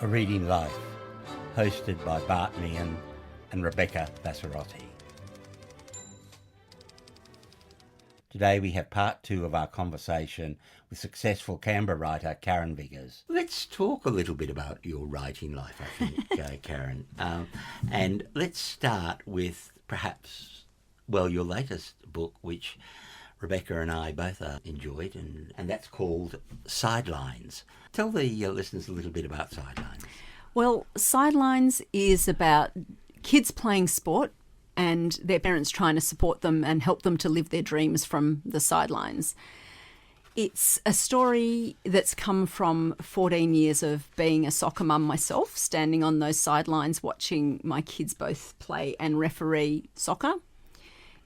A Reading Life, hosted by Bart, Meehan and Rebecca Vassarotti. Today we have part 2 of our conversation with successful Canberra writer Karen Viggers. Let's talk a little bit about your writing life, I think, Karen. And let's start with perhaps, your latest book, which Rebecca and I both enjoyed, and that's called Sidelines. Tell the listeners a little bit about Sidelines. Well, Sidelines is about kids playing sport and their parents trying to support them and help them to live their dreams from the sidelines. It's a story that's come from 14 years of being a soccer mum myself, standing on those sidelines watching my kids both play and referee soccer.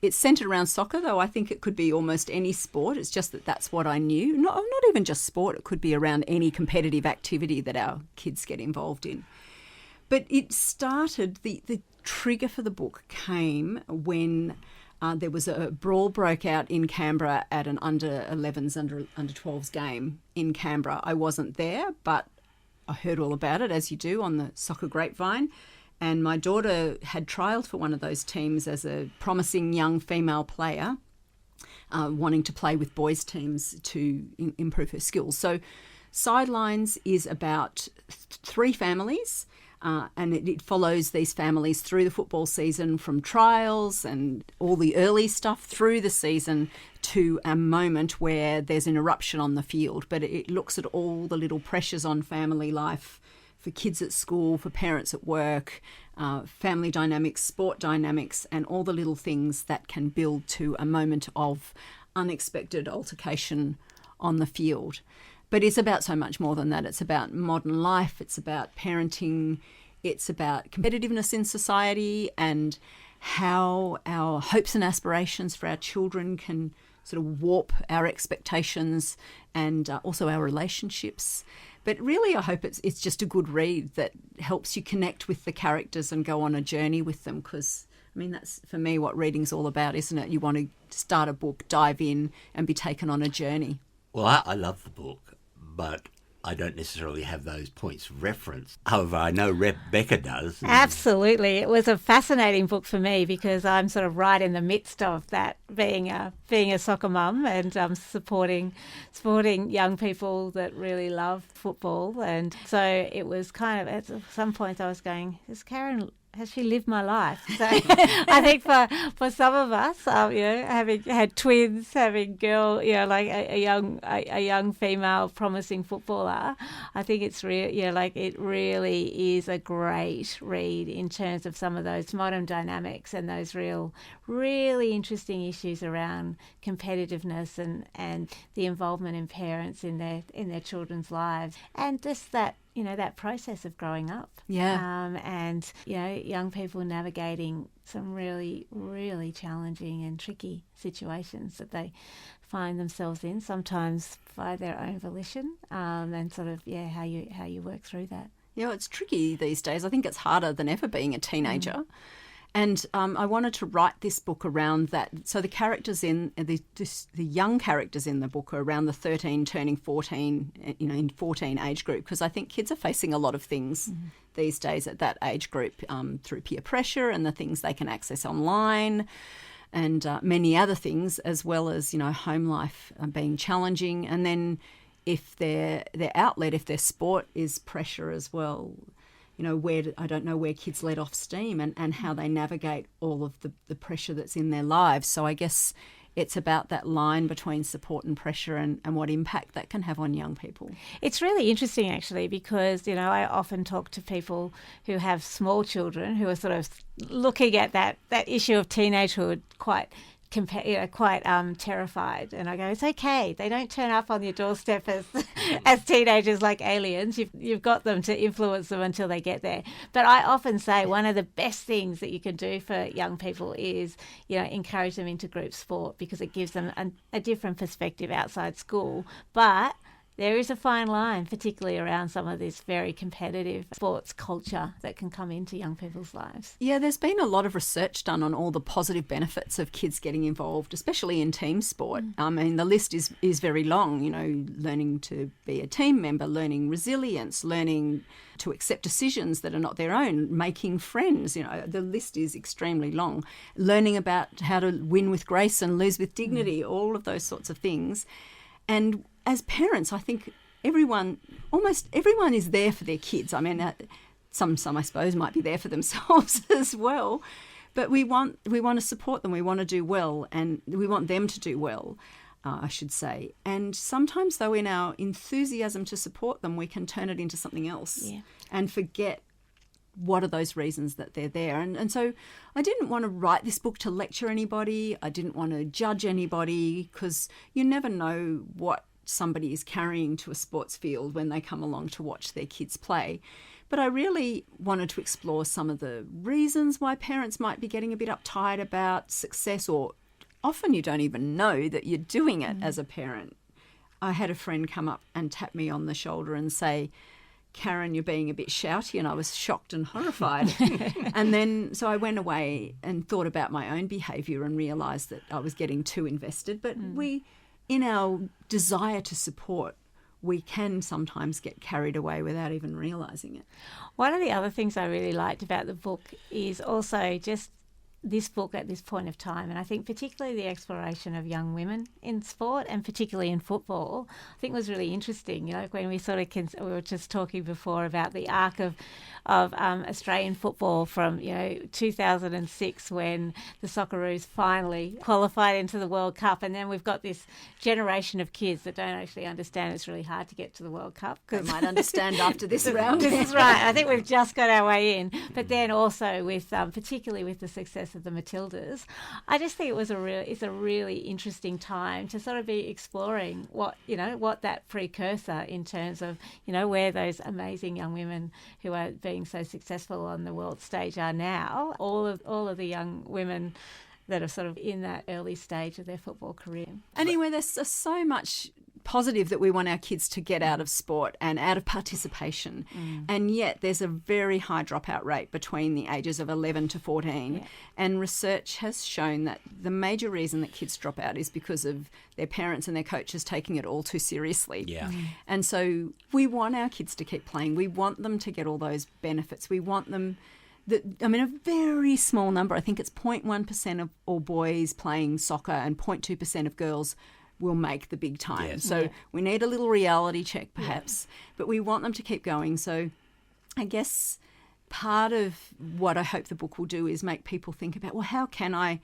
It's centred around soccer, though I think it could be almost any sport. It's just that that's what I knew. Not even just sport, it could be around any competitive activity that our kids get involved in. But it started, the trigger for the book came when there was a brawl broke out in Canberra at an under-11s, under-12s game in Canberra. I wasn't there, but I heard all about it, as you do, on the soccer grapevine. And my daughter had trialled for one of those teams as a promising young female player, wanting to play with boys' teams to improve her skills. So Sidelines is about 3 families, and it follows these families through the football season, from trials and all the early stuff through the season to a moment where there's an eruption on the field. But it looks at all the little pressures on family life for kids at school, for parents at work, family dynamics, sport dynamics, and all the little things that can build to a moment of unexpected altercation on the field. But it's about so much more than that. It's about modern life, it's about parenting, it's about competitiveness in society and how our hopes and aspirations for our children can sort of warp our expectations and also our relationships. But really, I hope it's just a good read that helps you connect with the characters and go on a journey with them, because, I mean, that's, for me, what reading's all about, isn't it? You want to start a book, dive in and be taken on a journey. Well, I love the book, but I don't necessarily have those points of reference. However, I know Rebecca does. Absolutely. It was a fascinating book for me because I'm sort of right in the midst of that, being a soccer mum and supporting young people that really love football. And so it was kind of, at some points I was going, has she lived my life? So I think for some of us, having had twins, having like a young female promising footballer, I think it's it really is a great read in terms of some of those modern dynamics and those really interesting issues around competitiveness and the involvement in parents in their children's lives, and just that process of growing up. Yeah. And young people navigating some really, really challenging and tricky situations that they find themselves in, sometimes by their own volition, and sort of how you work through that. It's tricky these days. I think it's harder than ever being a teenager. And I wanted to write this book around that. So the characters the young characters in the book are around the 13 turning 14, in 14 age group, because I think kids are facing a lot of things these days at that age group, through peer pressure and the things they can access online and many other things, as well as, home life being challenging. And then if their outlet, if their sport is pressure as well, I don't know where kids let off steam and how they navigate all of the pressure that's in their lives. So I guess it's about that line between support and pressure and what impact that can have on young people. It's really interesting, actually, because, I often talk to people who have small children who are sort of looking at that issue of teenagehood quite terrified, and I go, it's okay. They don't turn up on your doorstep as teenagers like aliens. You've got them to influence them until they get there. But I often say one of the best things that you can do for young people is encourage them into group sport, because it gives them a different perspective outside school. But there is a fine line, particularly around some of this very competitive sports culture that can come into young people's lives. Yeah, there's been a lot of research done on all the positive benefits of kids getting involved, especially in team sport. I mean, the list is very long, you know, learning to be a team member, learning resilience, learning to accept decisions that are not their own, making friends, you know, the list is extremely long. Learning about how to win with grace and lose with dignity, all of those sorts of things. And as parents, I think almost everyone is there for their kids. I mean, some I suppose might be there for themselves as well. But we want to support them. We want to do well, and we want them to do well, I should say. And sometimes, though, in our enthusiasm to support them, we can turn it into something else and forget what are those reasons that they're there. And so I didn't want to write this book to lecture anybody. I didn't want to judge anybody, because you never know what somebody is carrying to a sports field when they come along to watch their kids play. But I really wanted to explore some of the reasons why parents might be getting a bit uptight about success, or often you don't even know that you're doing it as a parent. I had a friend come up and tap me on the shoulder and say, "Karen, you're being a bit shouty," and I was shocked and horrified. And then, so I went away and thought about my own behaviour and realised that I was getting too invested. But in our desire to support, we can sometimes get carried away without even realising it. One of the other things I really liked about the book is also just this book at this point of time, and I think particularly the exploration of young women in sport, and particularly in football, I think was really interesting. You know, when we we were just talking before about the arc of Australian football from 2006, when the Socceroos finally qualified into the World Cup, and then we've got this generation of kids that don't actually understand it's really hard to get to the World Cup. They might understand after this round. This is right. I think we've just got our way in. But then also with particularly with the success of the Matildas, I just think it's a really interesting time to sort of be exploring what that precursor in terms of where those amazing young women who are being so successful on the world stage are now. All of the young women that are sort of in that early stage of their football career. Anyway, there's so much positive that we want our kids to get out of sport and out of participation. And yet there's a very high dropout rate between the ages of 11 to 14. Yeah. And research has shown that the major reason that kids drop out is because of their parents and their coaches taking it all too seriously. Yeah. And so we want our kids to keep playing. We want them to get all those benefits. We want them... a very small number, I think it's 0.1% of all boys playing soccer and 0.2% of girls will make the big time. Yes. So we need a little reality check perhaps, but we want them to keep going. So I guess part of what I hope the book will do is make people think about, well, how can I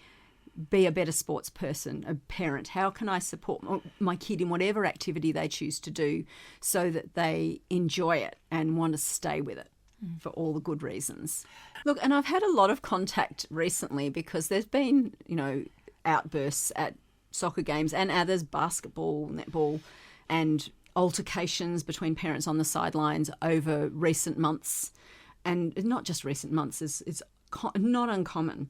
be a better sports person, a parent? How can I support my kid in whatever activity they choose to do so that they enjoy it and want to stay with it for all the good reasons? Look, and I've had a lot of contact recently because there's been, outbursts at soccer games and others, basketball, netball, and altercations between parents on the sidelines over recent months. And not just recent months, it's not uncommon.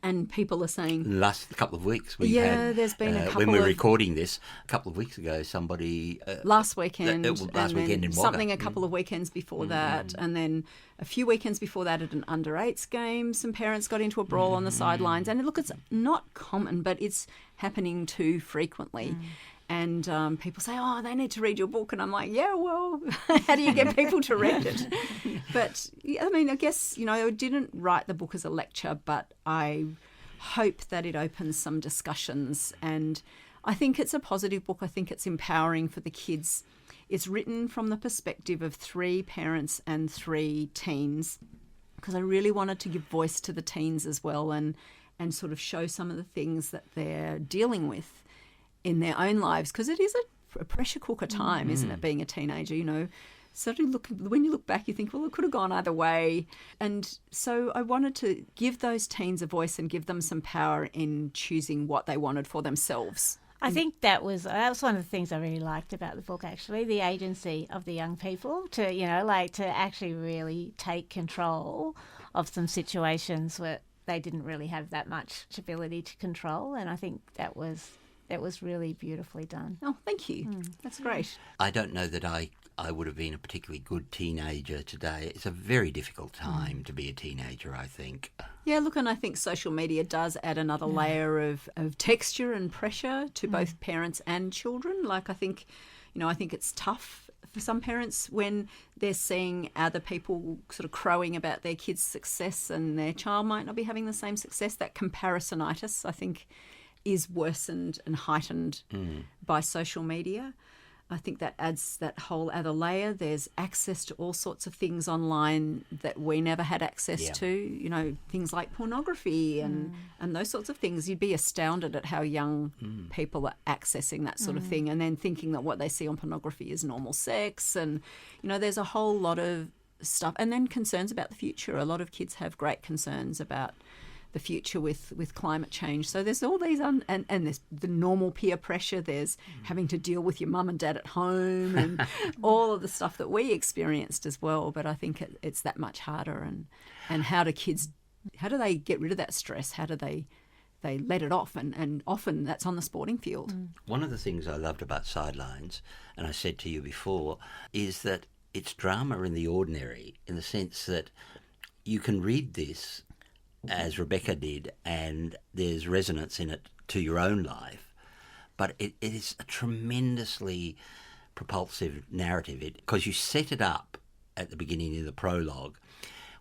And people are saying... Last couple of weeks we had... there's been a couple when we're recording this, a couple of weeks ago, somebody... last weekend. Last weekend in Wagga. Something a couple of weekends before that. And then a few weekends before that at an under-8s game, some parents got into a brawl on the sidelines. And look, it's not common, but it's happening too frequently. And people say, oh, they need to read your book. And I'm like, yeah, well, how do you get people to read it? But, I guess, I didn't write the book as a lecture, but I hope that it opens some discussions. And I think it's a positive book. I think it's empowering for the kids. It's written from the perspective of 3 parents and 3 teens, because I really wanted to give voice to the teens as well and sort of show some of the things that they're dealing with in their own lives, because it is a pressure cooker time, isn't it, being a teenager, Suddenly when you look back, you think, well, it could have gone either way. And so I wanted to give those teens a voice and give them some power in choosing what they wanted for themselves. I think that was one of the things I really liked about the book, actually, the agency of the young people to, to actually really take control of some situations where they didn't really have that much ability to control. And I think that was it was really beautifully done. Oh, thank you. That's great. I don't know that I would have been a particularly good teenager today. It's a very difficult time to be a teenager, I think. Yeah, look, and I think social media does add another layer of texture and pressure to both parents and children. Like, I think it's tough for some parents when they're seeing other people sort of crowing about their kids' success and their child might not be having the same success. That comparisonitis, I think, is worsened and heightened by social media. I think that adds that whole other layer. There's access to all sorts of things online that we never had access to, things like pornography and those sorts of things. You'd be astounded at how young people are accessing that sort of thing, and then thinking that what they see on pornography is normal sex. And, there's a whole lot of stuff. And then concerns about the future. A lot of kids have great concerns about the future with climate change. So there's all these, and there's the normal peer pressure, there's having to deal with your mum and dad at home and all of the stuff that we experienced as well. But I think it's that much harder. And how do they get rid of that stress? How do they let it off? And often that's on the sporting field. One of the things I loved about Sidelines, and I said to you before, is that it's drama in the ordinary, in the sense that you can read this as Rebecca did, and there's resonance in it to your own life, but it is a tremendously propulsive narrative, because you set it up at the beginning of the prologue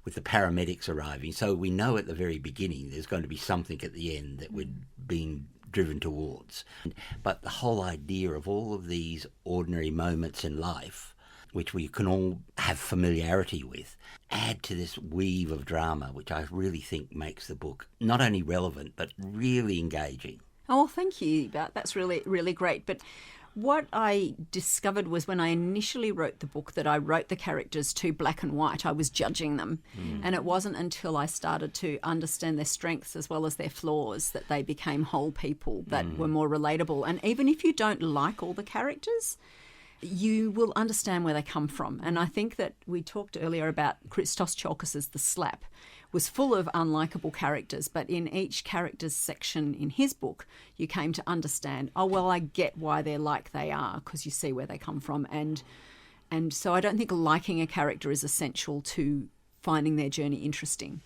with the paramedics arriving, so we know at the very beginning there's going to be something at the end that we're being driven towards. But the whole idea of all of these ordinary moments in life, which we can all have familiarity with, add to this weave of drama, which I really think makes the book not only relevant, but really engaging. Oh, well, thank you, Bart. That's really, really great. But what I discovered was when I initially wrote the book that I wrote the characters too black and white. I was judging them. And it wasn't until I started to understand their strengths as well as their flaws that they became whole people that were more relatable. And even if you don't like all the characters, you will understand where they come from. And I think that we talked earlier about Christos Tsiolkas's The Slap was full of unlikable characters, but in each character's section in his book, you came to understand, oh, well, I get why they're like they are, because you see where they come from. And so I don't think liking a character is essential to finding their journey interesting.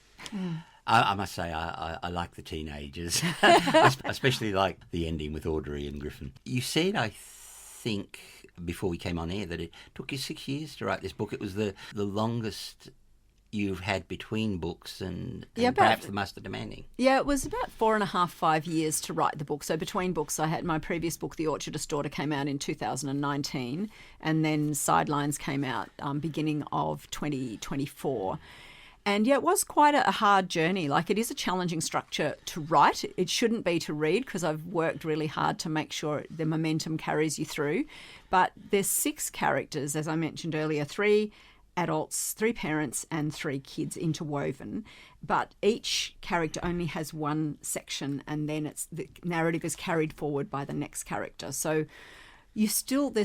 I must say I like the teenagers, especially like the ending with Audrey and Griffin. You said, I think, before we came on air, that it took you 6 years to write this book. It was the longest you've had between books and perhaps the most demanding. Yeah, it was about 4.5, 5 years to write the book. So between books, I had my previous book, The Orchardist Daughter, came out in 2019, and then Sidelines came out beginning of 2024. And yeah, it was quite a hard journey. Like, it is a challenging structure to write. It shouldn't be to read, because I've worked really hard to make sure the momentum carries you through. But there's 6 characters, as I mentioned earlier, 3 adults, 3 parents and 3 kids interwoven. But each character only has one section, and then the narrative is carried forward by the next character. So there's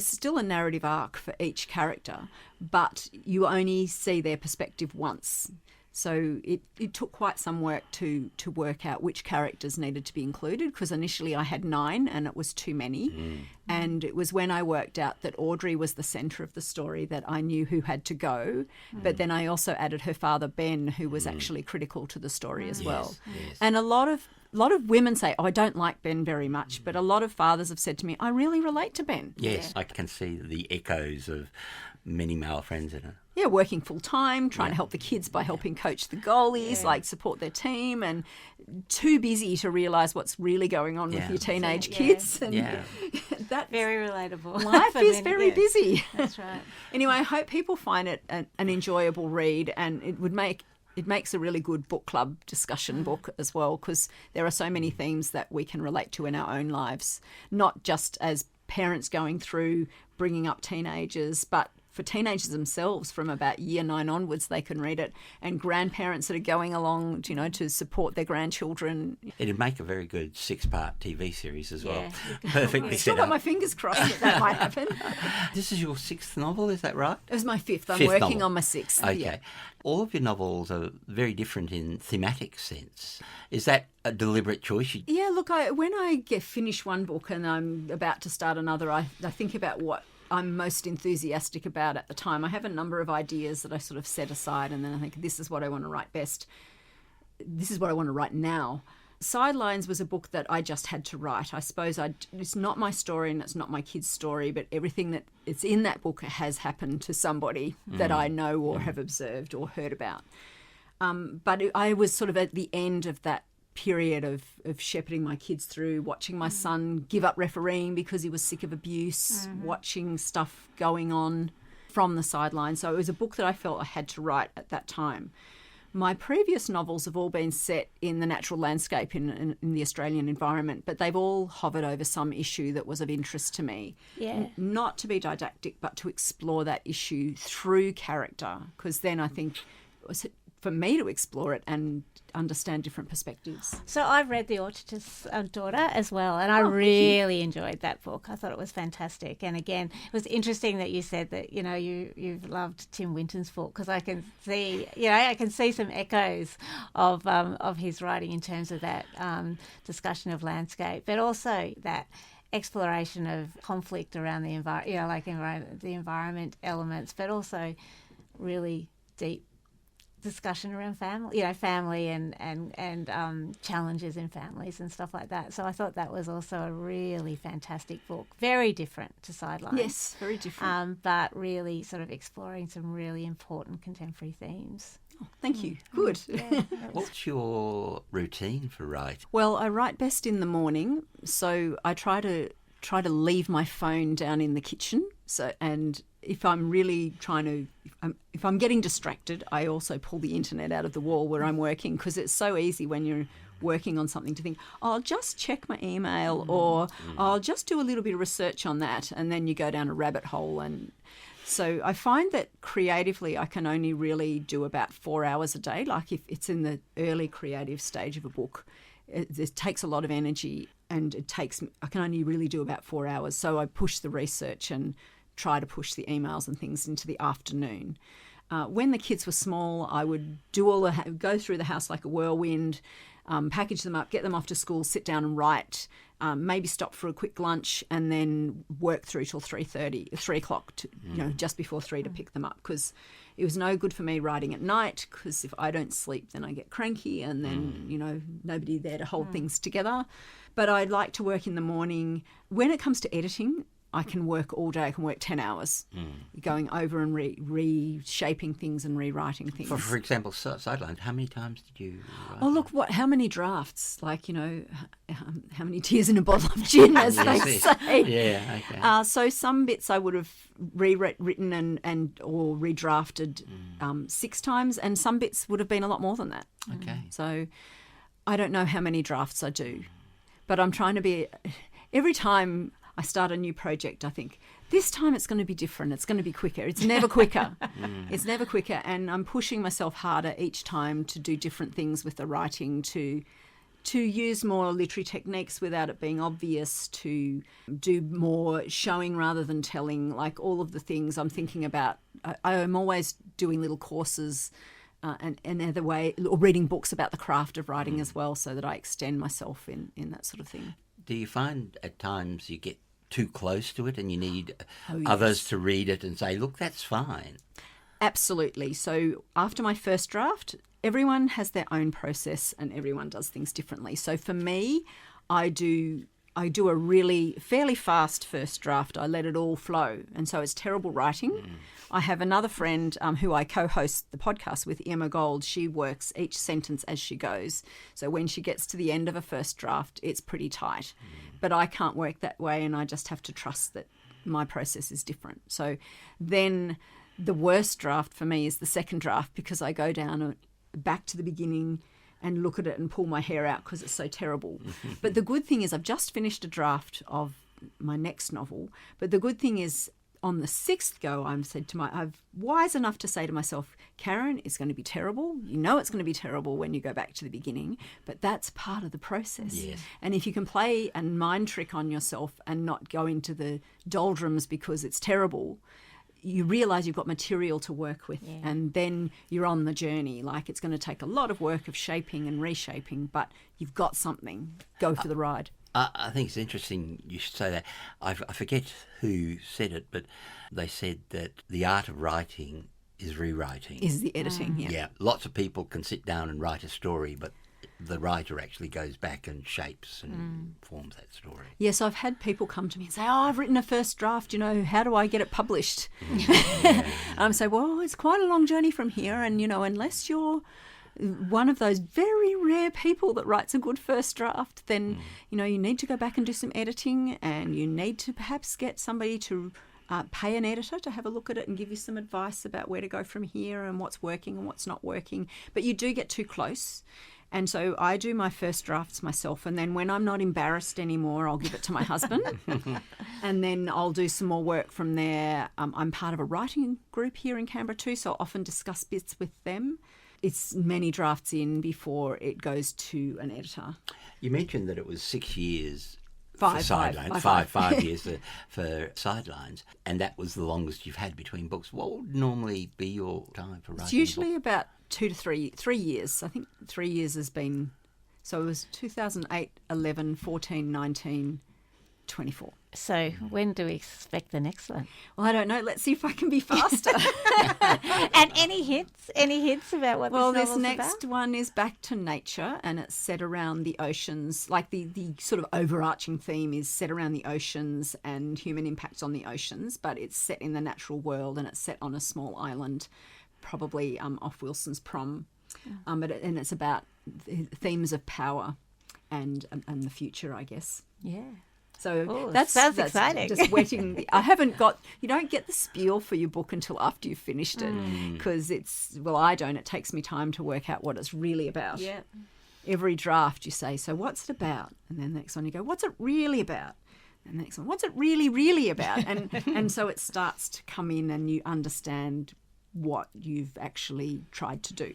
still a narrative arc for each character, but you only see their perspective once. So it took quite some work to work out which characters needed to be included, because initially I had 9 and it was too many. And it was when I worked out that Audrey was the centre of the story that I knew who had to go. But then I also added her father, Ben, who was actually critical to the story as well. Yes. And a lot of women say, oh, I don't like Ben very much, but a lot of fathers have said to me, I really relate to Ben. Yes, I can see the echoes of many male friends in it. Yeah, working full time, trying to help the kids by helping coach the goalies, like support their team, and too busy to realise what's really going on with your teenage kids. And that's very relatable. Life is very busy. That's right. Anyway, I hope people find it an enjoyable read, and it makes a really good book club discussion book as well, because there are so many themes that we can relate to in our own lives, not just as parents going through bringing up teenagers, but for teenagers themselves from about year 9 onwards. They can read it, and grandparents that are going along, to support their grandchildren. It'd make a very good 6-part TV series as well. Yeah. Perfectly Still set got up. my fingers crossed that might happen. This is your 6th novel, is that right? It was my 5th. I'm Fifth working novel. on my 6th. Okay. Yeah. All of your novels are very different in thematic sense. Is that a deliberate choice? Yeah, look, when I finish one book and I'm about to start another, I think about what I'm most enthusiastic about at the time. I have a number of ideas that I sort of set aside, and then I think, this is what I want to write best. This is what I want to write now. Sidelines was a book that I just had to write. I suppose it's not my story and it's not my kids' story, but everything that it's in that book has happened to somebody that I know or have observed or heard about. But I was sort of at the end of that period of shepherding my kids through, watching my son give up refereeing because he was sick of abuse, watching stuff going on from the sidelines. So it was a book that I felt I had to write at that time. My previous novels have all been set in the natural landscape in the Australian environment, but they've all hovered over some issue that was of interest to me. Yeah. Not to be didactic, but to explore that issue through character, because then I think it was for me to explore it and understand different perspectives. So I've read The Orchardist's Daughter as well, and I really enjoyed that book. I thought it was fantastic. And again, it was interesting that you said that, you've loved Tim Winton's book, because I can see some echoes of his writing in terms of that discussion of landscape, but also that exploration of conflict around the environment, the environment elements, but also really deep discussion around family and challenges in families and stuff like that. So I thought that was also a really fantastic book. Very different to Sidelines. Yes, very different. But really sort of exploring some really important contemporary themes. Oh, thank you. Good. Yeah, What's your routine for writing? Well, I write best in the morning, so I try to leave my phone down in the kitchen. So, and if I'm really if I'm getting distracted, I also pull the internet out of the wall where I'm working, because it's so easy when you're working on something to think, I'll just check my email or I'll just do a little bit of research on that, and then you go down a rabbit hole. And so I find that creatively I can only really do about 4 hours a day. Like if it's in the early creative stage of a book, it takes a lot of energy, and I can only really do about 4 hours. So I push the research and try to push the emails and things into the afternoon. When the kids were small, I would go through the house like a whirlwind, package them up, get them off to school, sit down and write, maybe stop for a quick lunch, and then work through till 3 o'clock, just before 3 to pick them up, because it was no good for me writing at night, because if I don't sleep, then I get cranky, and then, nobody there to hold things together. But I'd like to work in the morning. When it comes to editing, I can work all day. I can work 10 hours going over and reshaping things and rewriting things. For example, Sidelines, how many times did you write? Oh, look, how many drafts? Like, how many tears in a bottle of gin, as they say. Yeah, okay. So some bits I would have rewritten or redrafted 6 times, and some bits would have been a lot more than that. Okay. So I don't know how many drafts I do, but I'm trying to be... Every time I start a new project, I think, this time it's going to be different. It's going to be quicker. It's never quicker. It's never quicker. And I'm pushing myself harder each time to do different things with the writing, to use more literary techniques without it being obvious, to do more showing rather than telling, like all of the things I'm thinking about. I'm always doing little courses and other way, or reading books about the craft of writing as well, so that I extend myself in that sort of thing. Do you find at times you get too close to it and you need others to read it and say, look, that's fine? Absolutely. So after my first draft, everyone has their own process and everyone does things differently. So for me, I do a really fairly fast first draft. I let it all flow. And so it's terrible writing. I have another friend who I co-host the podcast with, Emma Gold. She works each sentence as she goes. So when she gets to the end of a first draft, it's pretty tight. But I can't work that way, and I just have to trust that my process is different. So then the worst draft for me is the second draft, because I go down back to the beginning and look at it and pull my hair out because it's so terrible. But the good thing is I've just finished a draft of my next novel. But the good thing is on the 6th go, I'm wise enough to say to myself, Karen, it's going to be terrible. You know it's going to be terrible when you go back to the beginning, but that's part of the process. Yes. And if you can play a mind trick on yourself and not go into the doldrums because it's terrible, you realise you've got material to work with, and then you're on the journey. Like, it's going to take a lot of work of shaping and reshaping, but you've got something. Go for the ride. I think it's interesting you should say that. I forget who said it, but they said that the art of writing is rewriting. Is the editing, Yeah, lots of people can sit down and write a story, but the writer actually goes back and shapes and forms that story. Yes, I've had people come to me and say, I've written a first draft, how do I get it published? I say, well, it's quite a long journey from here, and, unless you're one of those very rare people that writes a good first draft, then, you need to go back and do some editing, and you need to perhaps get somebody to pay an editor to have a look at it and give you some advice about where to go from here and what's working and what's not working. But you do get too close. And so I do my first drafts myself, and then when I'm not embarrassed anymore, I'll give it to my husband, and then I'll do some more work from there. I'm part of a writing group here in Canberra too, so I often discuss bits with them. It's many drafts in before it goes to an editor. You mentioned that it was 6 years Five, for Sidelines, five. 5 years for Sidelines, and that was the longest you've had between books. What would normally be your time for writing? It's usually about 2 to 3 years. I think 3 years has been, so it was 2008, 11, 14, 19, 24. So when do we expect the next one? Well, I don't know. Let's see if I can be faster. And any hints about what Well, this this novel's next about? one is back to nature, and it's set around the oceans. Like the sort of overarching theme is set around the oceans and human impacts on the oceans, but it's set in the natural world, and it's set on a small island, probably off Wilson's Prom. And it's about themes of power and the future, I guess. Yeah. So that's exciting. Just wetting. I haven't got. You don't get the spiel for your book until after you've finished it, because I don't. It takes me time to work out what it's really about. Yeah. Every draft you say, so what's it about? And then the next one you go, what's it really about? And the next one, what's it really, really about? And so it starts to come in, and you understand what you've actually tried to do.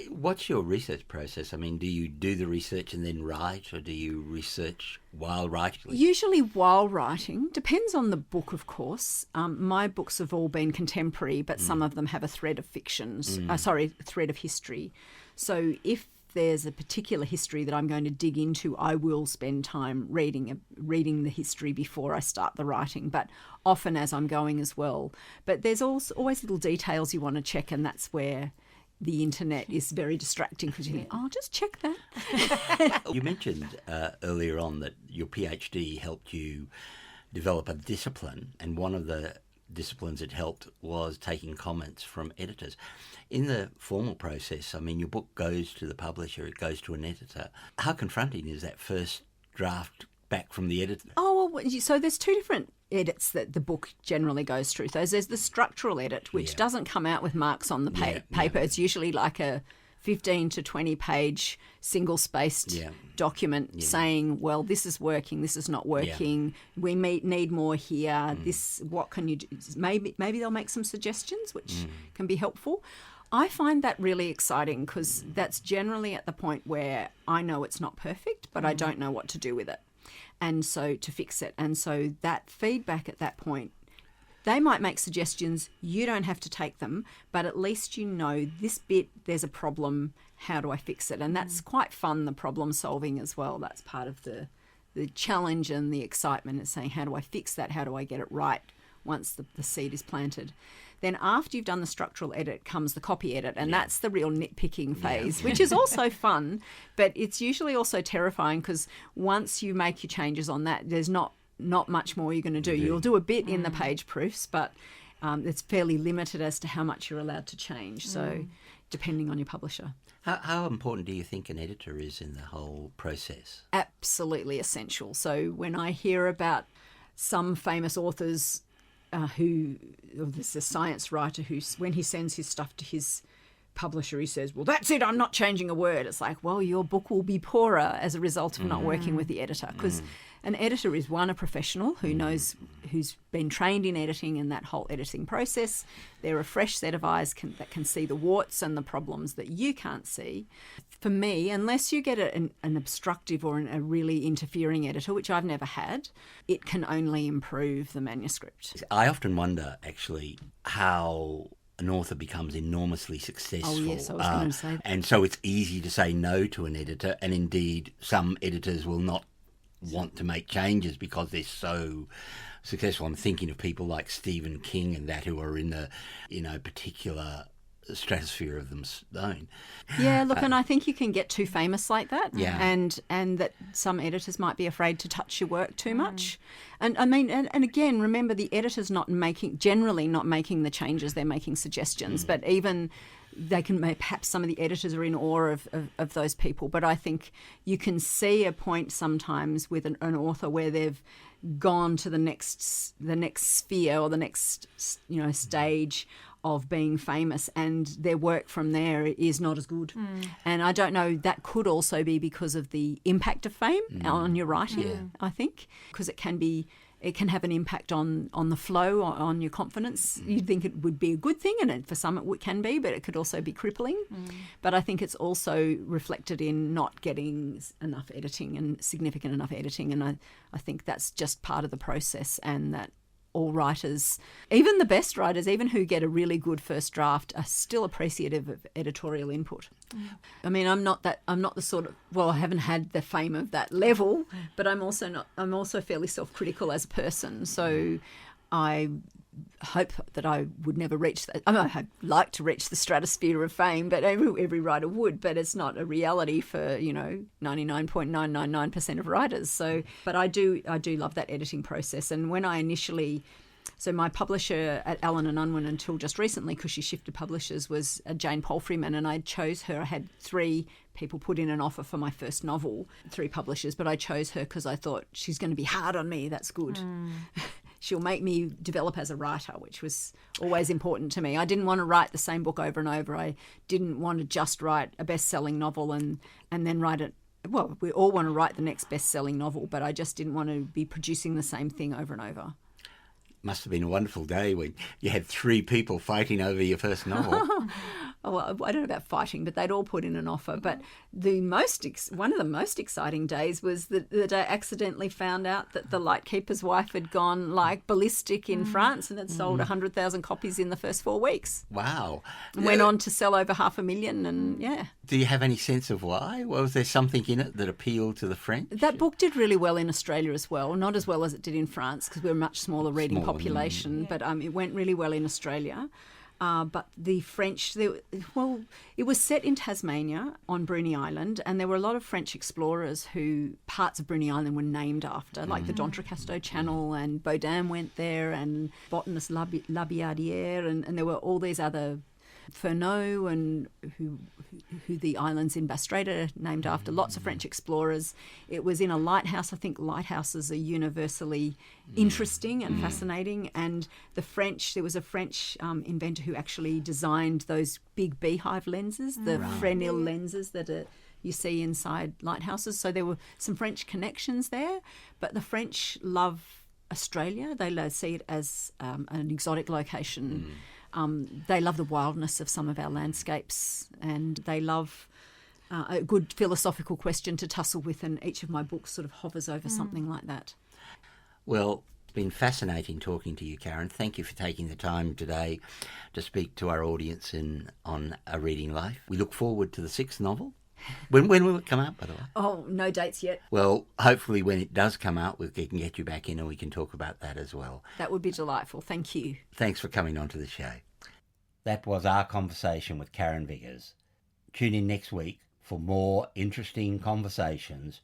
What's your research process? I mean, do you do the research and then write, or do you research while writing? Usually while writing. Depends on the book, of course. My books have all been contemporary, but some of them have a thread of thread of history. So if there's a particular history that I'm going to dig into, I will spend time reading the history before I start the writing, but often as I'm going as well. But there's also always little details you want to check, and that's where the internet is very distracting, because you think, oh, just check that. You mentioned earlier on that your PhD helped you develop a discipline, and one of the disciplines it helped was taking comments from editors. In the formal process, I mean, your book goes to the publisher, it goes to an editor. How confronting is that first draft back from the editor? Oh, well, so there's two different edits that the book generally goes through. So there's the structural edit, which doesn't come out with marks on the paper. It's usually like a 15 to 20 page single-spaced document saying, well, this is working, this is not working, we need more here, what can you do? Maybe they'll make some suggestions, which can be helpful. I find that really exciting, because that's generally at the point where I know it's not perfect, but I don't know what to do with it. And so to fix it. And so that feedback at that point, they might make suggestions, you don't have to take them, but at least you know this bit, there's a problem, how do I fix it? And that's quite fun, the problem solving as well. That's part of the challenge and the excitement, is saying, how do I fix that? How do I get it right once the seed is planted? Then after you've done the structural edit comes the copy edit, and that's the real nitpicking phase, which is also fun, but it's usually also terrifying, because once you make your changes on that, there's not much more you're going to do. You'll do a bit in the page proofs, but it's fairly limited as to how much you're allowed to change, so depending on your publisher. How important do you think an editor is in the whole process? Absolutely essential. So when I hear about some famous authors there's a science writer who, when he sends his stuff to his publisher who says, well, that's it, I'm not changing a word. It's like, well, your book will be poorer as a result of not working with the editor, because an editor is, one, a professional who knows, who's been trained in editing and that whole editing process. They're a fresh set of eyes that can see the warts and the problems that you can't see. For me, unless you get an obstructive or a really interfering editor, which I've never had, it can only improve the manuscript. I often wonder, actually, how an author becomes enormously successful. Oh, yes, I was going to say that. And so it's easy to say no to an editor, and indeed some editors will not want to make changes because they're so successful. I'm thinking of people like Stephen King and that, who are in the, particular stratosphere of them own. Yeah, look, and I think you can get too famous like that, Yeah. and that some editors might be afraid to touch your work too much. And I mean, and again, remember, the editor's generally not making the changes, they're making suggestions, but even they can, perhaps some of the editors are in awe of those people. But I think you can see a point sometimes with an author where they've gone to the next sphere or the next stage of being famous, and their work from there is not as good. And I don't know, that could also be because of the impact of fame on your writing, I think, because it can have an impact on the flow, on your confidence. You'd think it would be a good thing, and for some it can be, but it could also be crippling. But I think it's also reflected in not getting enough editing and significant enough editing, and I think that's just part of the process, and that all writers, even the best writers, even who get a really good first draft, are still appreciative of editorial input. I mean, I'm not the sort of, well, I haven't had the fame of that level, but I'm also fairly self-critical as a person. So I hope that I would never reach that. I mean, I'd like to reach the stratosphere of fame, but every writer would, but it's not a reality for, 99.999% of writers. So, but I do love that editing process. And when I initially, so my publisher at Allen and Unwin until just recently, because she shifted publishers, was Jane Palfreyman, and I chose her. I had 3 people put in an offer for my first novel, 3 publishers, but I chose her because I thought, she's going to be hard on me. That's good. She'll make me develop as a writer, which was always important to me. I didn't want to write the same book over and over. I didn't want to just write a best-selling novel and then write it. Well, we all want to write the next best-selling novel, but I just didn't want to be producing the same thing over and over. Must have been a wonderful day when you had 3 people fighting over your first novel. Well, I don't know about fighting, but they'd all put in an offer. But one of the most exciting days was the day I accidentally found out that the lightkeeper's wife had gone ballistic in France and had sold 100,000 copies in the first 4 weeks. Wow. And went on to sell over 500,000, and yeah. Do you have any sense of why? Well, was there something in it that appealed to the French? That book did really well in Australia as well, not as well as it did in France because we're a much smaller reading population, but it went really well in Australia. But the French, it was set in Tasmania on Bruny Island, and there were a lot of French explorers who parts of Bruny Island were named after, like the D'Entrecasteaux Channel, and Baudin went there, and botanist Labillardière, and there were all these other, Fernot, and who the islands in Bass Strait are named after, lots of French explorers. It was in a lighthouse. I think lighthouses are universally interesting and fascinating. And there was a French inventor who actually designed those big beehive lenses, the Fresnel lenses that you see inside lighthouses. So there were some French connections there, but the French love Australia. They see it as an exotic location. They love the wildness of some of our landscapes, and they love a good philosophical question to tussle with, and each of my books sort of hovers over something like that. Well, it's been fascinating talking to you, Karen. Thank you for taking the time today to speak to our audience on A Reading Life. We look forward to the 6th novel. When will it come out, by the way? Oh, no dates yet. Well, hopefully when it does come out, we can get you back in and we can talk about that as well. That would be delightful. Thank you. Thanks for coming on to the show. That was our conversation with Karen Viggers. Tune in next week for more interesting conversations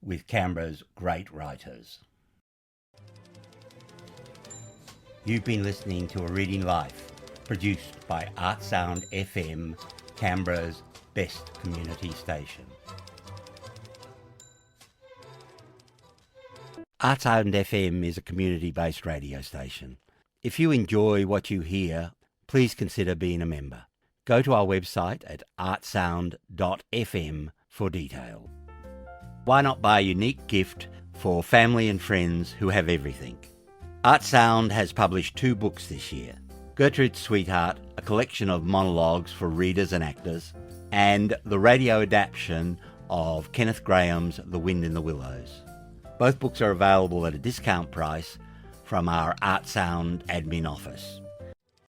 with Canberra's great writers. You've been listening to A Reading Life, produced by ArtSound FM, Canberra's best community station. ArtSound FM is a community-based radio station. If you enjoy what you hear, please consider being a member. Go to our website at ArtSound.FM for detail. Why not buy a unique gift for family and friends who have everything? ArtSound has published 2 books this year. Gertrude's Sweetheart, a collection of monologues for readers and actors, and the radio adaptation of Kenneth Graham's The Wind in the Willows. Both books are available at a discount price from our ArtSound admin office.